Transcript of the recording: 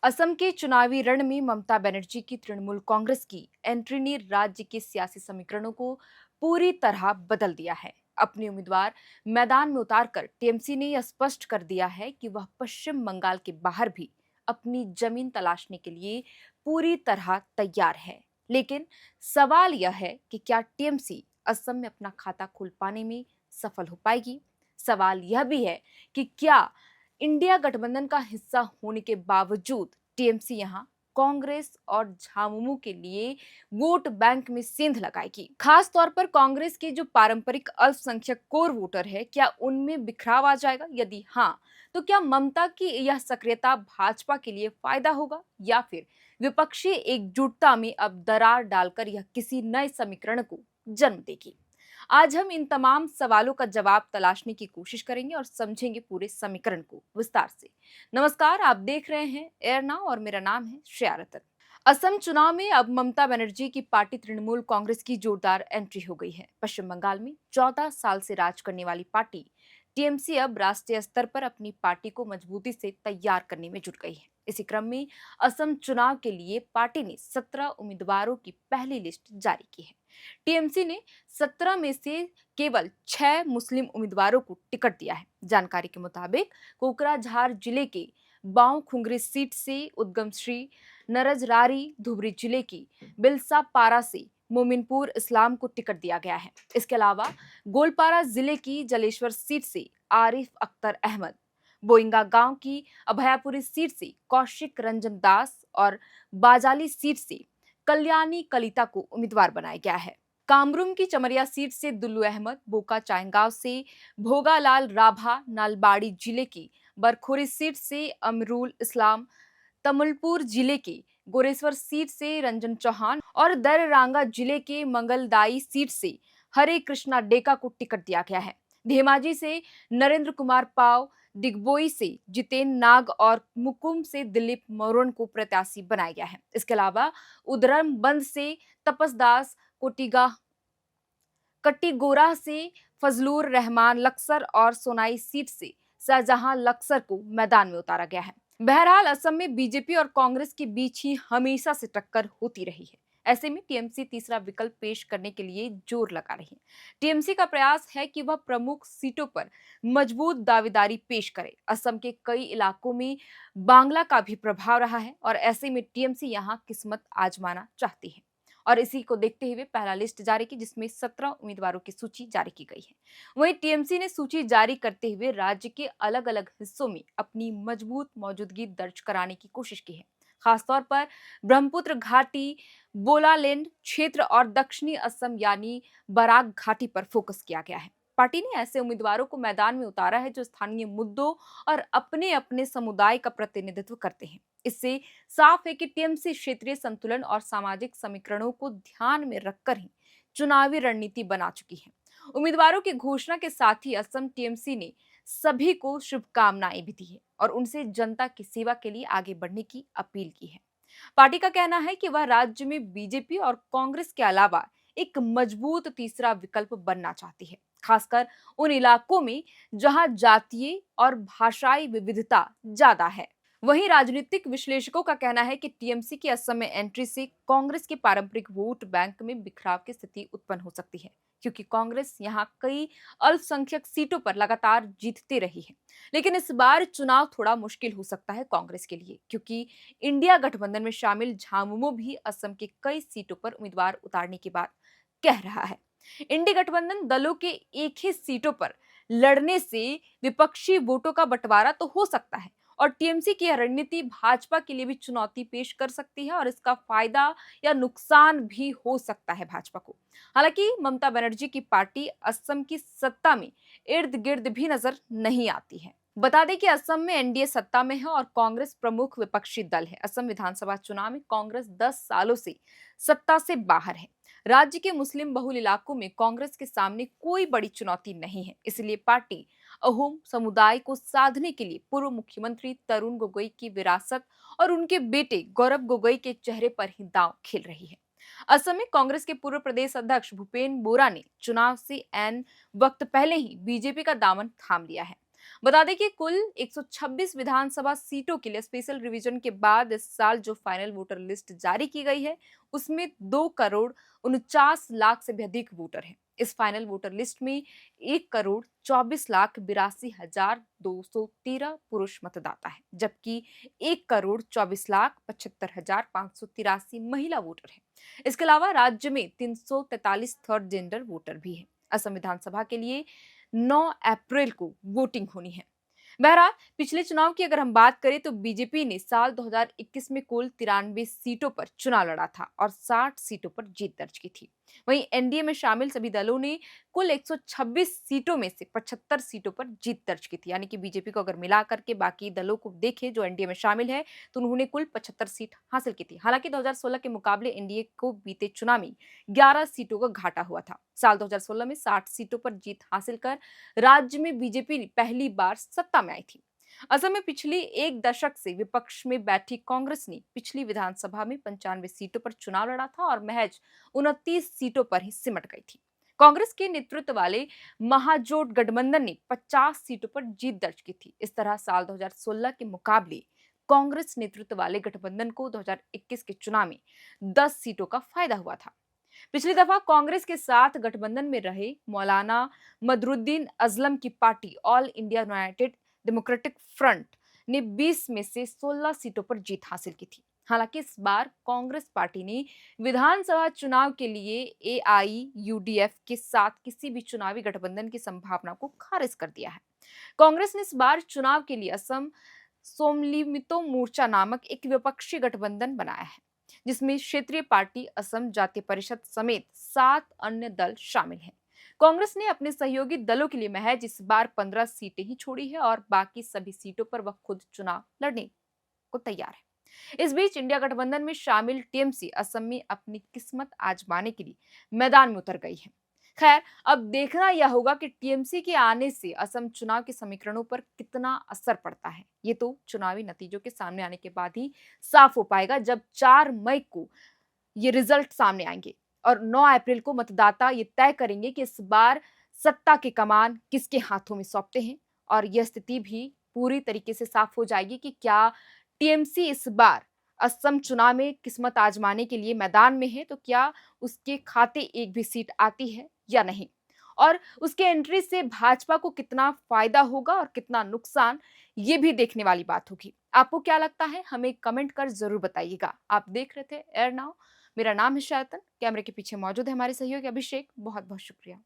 असम के चुनावी रण में ममता बनर्जी की तृणमूल कांग्रेस की एंट्री ने राज्य के सियासी समीकरणों को पूरी तरह बदल दिया है। अपने उम्मीदवार मैदान में उतारकर टीएमसी ने यह स्पष्ट कर दिया है कि वह पश्चिम बंगाल के बाहर भी अपनी जमीन तलाशने के लिए पूरी तरह तैयार है। लेकिन सवाल यह है कि क्या टीएमसी असम में अपना खाता खोल पाने में सफल हो पाएगी। सवाल यह भी है कि क्या इंडिया गठबंधन का हिस्सा होने के बावजूद टीएमसी यहां कांग्रेस और झामुमो के लिए वोट बैंक में सेंध लगाएगी। खास तौर पर कांग्रेस के जो पारंपरिक अल्पसंख्यक कोर वोटर है, क्या उनमें बिखराव आ जाएगा? यदि हाँ, तो क्या ममता की यह सक्रियता भाजपा के लिए फायदा होगा या फिर विपक्षी एकजुटता में अब दरार डालकर यह किसी नए समीकरण को जन्म देगी? आज हम इन तमाम सवालों का जवाब तलाशने की कोशिश करेंगे और समझेंगे पूरे समीकरण को विस्तार से। नमस्कार, आप देख रहे हैं एयर नाउ और मेरा नाम है श्रेया रतन। असम चुनाव में अब ममता बनर्जी की पार्टी तृणमूल कांग्रेस की जोरदार एंट्री हो गई है। पश्चिम बंगाल में 14 साल से राज करने वाली पार्टी टीएमसी अब राष्ट्रीय स्तर पर अपनी पार्टी को मजबूती से तैयार करने में जुट गई है। इसी क्रम में असम चुनाव के लिए पार्टी ने 17 उम्मीदवारों की पहली लिस्ट जारी की है। टीएमसी ने 17 में से केवल 6 मुस्लिम उम्मीदवारों को टिकट दिया है। जानकारी के मुताबिक कोकराझार जिले के बांव खुंगरी सीट से उद्गम श्री नरजरारी, धुबरी जिले की बिलसा पारा से मोमिनपुर इस्लाम को टिकट दिया गया है। इसके अलावा गोलपारा जिले की जलेश्वर सीट से आरिफ अख्तर अहमद, बोइंगा गांव की अभयापुरी सीट से कौशिक रंजन दास और बाजाली सीट से कल्याणी कलिता को उम्मीदवार बनाया गया है। कामरूम की चमरिया सीट से दुल्लू अहमद, बोका चांगगांव से भोगालाल राभा, नालबाड़ी जिले की बरखोरी सीट से अमरुल इस्लाम, तमुलपुर जिले के गोरेश्वर सीट से रंजन चौहान और दररंगा जिले के मंगलदाई सीट से हरे कृष्णा डेका को टिकट दिया गया है। धेमाजी से नरेंद्र कुमार पाव, डिगबोई से जितेन नाग और मुकुम से दिलीप मोरन को प्रत्याशी बनाया गया है। इसके अलावा उधरम बंद से तपसदास, कोटिगा कट्टीगोरा से फजलुर रहमान लक्सर और सोनाई सीट से शाहजहां लक्सर को मैदान में उतारा गया है। बहरहाल असम में बीजेपी और कांग्रेस के बीच ही हमेशा से टक्कर होती रही है। ऐसे में टीएमसी तीसरा विकल्प पेश करने के लिए जोर लगा रही है। टीएमसी का प्रयास है कि वह प्रमुख सीटों पर मजबूत दावेदारी पेश करे। असम के कई इलाकों में बांग्ला का भी प्रभाव रहा है और ऐसे में टीएमसी यहां किस्मत आजमाना चाहती है और इसी को देखते हुए पहला लिस्ट जारी की, जिसमें 17 उम्मीदवारों की सूची जारी की गई है। वहीं टीएमसी ने सूची जारी करते हुए राज्य के अलग अलग हिस्सों में अपनी मजबूत मौजूदगी दर्ज कराने की कोशिश की है। खासतौर पर ब्रह्मपुत्र घाटी, बोलालैंड क्षेत्र और दक्षिणी असम यानी बराक घाटी पर फोकस किया गया है। पार्टी ने ऐसे उम्मीदवारों को मैदान में उतारा है जो स्थानीय मुद्दों और अपने अपने समुदाय का प्रतिनिधित्व करते हैं। इससे साफ है कि टीएमसी क्षेत्रीय संतुलन और सामाजिक समीकरणों को ध्यान में रखकर ही चुनावी रणनीति बना चुकी है। उम्मीदवारों की घोषणा के साथ ही असम टीएमसी ने सभी को शुभकामनाएं भी दी है और उनसे जनता की सेवा के लिए आगे बढ़ने की अपील की है। पार्टी का कहना है कि वह राज्य में बीजेपी और कांग्रेस के अलावा एक मजबूत तीसरा विकल्प बनना चाहती है, खासकर उन इलाकों में जहां जातीय और भाषाई विविधता ज्यादा है। वहीं राजनीतिक विश्लेषकों का कहना है कि टीएमसी की असम में एंट्री से कांग्रेस के पारंपरिक वोट बैंक में बिखराव की स्थिति उत्पन्न हो सकती है, क्योंकि कांग्रेस यहां कई अल्पसंख्यक सीटों पर लगातार जीतती रही है। लेकिन इस बार चुनाव थोड़ा मुश्किल हो सकता है कांग्रेस के लिए, क्योंकि इंडिया गठबंधन में शामिल झामुमो भी असम के कई सीटों पर उम्मीदवार उतारने की बात कह रहा है। इंडी गठबंधन दलों के एक ही सीटों पर लड़ने से विपक्षी वोटों का बंटवारा तो हो सकता है और टीएमसी की यह रणनीति भाजपा के लिए भी चुनौती पेश कर सकती है और इसका फायदा या नुकसान भी हो सकता है भाजपा को। हालांकि ममता बनर्जी की पार्टी असम की सत्ता में इर्द गिर्द भी नजर नहीं आती है। बता दें कि असम में एनडीए सत्ता में है और कांग्रेस प्रमुख विपक्षी दल है। असम विधानसभा चुनाव में कांग्रेस 10 सालों से सत्ता से बाहर है। राज्य के मुस्लिम बहुल इलाकों में कांग्रेस के सामने कोई बड़ी चुनौती नहीं है, इसलिए पार्टी अहोम समुदाय को साधने के लिए पूर्व मुख्यमंत्री तरुण गोगोई की विरासत और उनके बेटे गौरव गोगोई के चेहरे पर ही दांव खेल रही है। असम में कांग्रेस के पूर्व प्रदेश अध्यक्ष भूपेन बोरा ने चुनाव से ऐन वक्त पहले ही बीजेपी का दामन थाम लिया है। बता दें कि कुल 126 विधानसभा सीटों के लिए स्पेशल रिवीजन के बाद इस साल जो फाइनल वोटर लिस्ट जारी की गई है उसमें 2 करोड़ 49 लाख से भी अधिक वोटर हैं। इस फाइनल वोटर लिस्ट में 1 करोड़ 24 लाख 82 हजार 213 पुरुष मतदाता है, जबकि 1 करोड़ 24 लाख 75 हजार 583 महिला वोटर है। इसके अलावा राज्य में 343 थर्ड जेंडर वोटर भी है। असम विधानसभा के लिए 9 अप्रैल को वोटिंग होनी है। बहरहाल पिछले चुनाव की अगर हम बात करें तो बीजेपी ने साल 2021 में कुल 93 सीटों पर चुनाव लड़ा था और 60 सीटों पर जीत दर्ज की थी। वहीं एनडीए में शामिल सभी दलों ने कुल 126 सीटों में से 75 सीटों पर जीत दर्ज की थी। यानी कि बीजेपी को अगर मिलाकर के बाकी दलों को देखें जो एनडीए में शामिल है तो उन्होंने कुल 75 सीट हासिल की थी। हालांकि 2016 के मुकाबले एनडीए को बीते चुनाव में 11 सीटों का घाटा हुआ था। साल 2016 में 60 सीटों पर जीत हासिल कर राज्य में बीजेपी पहली बार सत्ता में आई थी। असम में पिछली एक दशक से विपक्ष में बैठी कांग्रेस ने पिछली विधानसभा में 95 सीटों पर चुनाव लड़ा था और महज 29 सीटों पर ही सिमट गई थी। कांग्रेस के नेतृत्व वाले महाजोट गठबंधन ने 50 सीटों पर जीत दर्ज की थी। इस तरह साल 2016 के मुकाबले कांग्रेस नेतृत्व वाले गठबंधन को 2021 के चुनाव में 10 सीटों का फायदा हुआ था। पिछली दफा कांग्रेस के साथ गठबंधन में रहे मौलाना मदरुद्दीन अजलम की party all India United democratic front ने 20 में से 16 सीटों पर जीत हासिल की थी। हालांकि इस बार कांग्रेस पार्टी ने विधानसभा चुनाव के लिए एआईयूडीएफ के साथ किसी भी चुनावी गठबंधन की संभावना को खारिज कर दिया है। कांग्रेस ने इस बार चुनाव के लिए असम सोमलिमितो मोर्चा नामक एक विपक्षी गठबंधन बनाया है, जिसमें क्षेत्रीय पार्टी असम जातीय परिषद समेत 7 अन्य दल शामिल हैं। कांग्रेस ने अपने सहयोगी दलों के लिए महज इस बार 15 सीटें ही छोड़ी है और बाकी सभी सीटों पर वह खुद चुनाव लड़ने को तैयार है। इस बीच इंडिया गठबंधन में शामिल टीएमसी असम में अपनी किस्मत आजमाने के लिए मैदान में उतर गई है। खैर, अब देखना यह होगा कि टीएमसी के आने से असम चुनाव के समीकरणों पर कितना असर पड़ता है। ये तो चुनावी नतीजों के सामने आने के बाद ही साफ हो पाएगा, जब 4 मई को ये रिजल्ट सामने आएंगे और 9 अप्रैल को मतदाता ये तय करेंगे कि इस बार सत्ता की कमान किसके हाथों में सौंपते हैं। और यह स्थिति भी पूरी तरीके से साफ हो जाएगी कि क्या टीएमसी इस बार असम चुनाव में किस्मत आजमाने के लिए मैदान में है, तो क्या उसके खाते एक भी सीट आती है या नहीं, और उसके एंट्री से भाजपा को कितना फायदा होगा और कितना नुकसान, ये भी देखने वाली बात होगी। आपको क्या लगता है, हमें कमेंट कर जरूर बताइएगा। आप देख रहे थे एयर नाउ, मेरा नाम है शायतन, कैमरे के पीछे मौजूद है हमारे सहयोगी अभिषेक। बहुत बहुत शुक्रिया।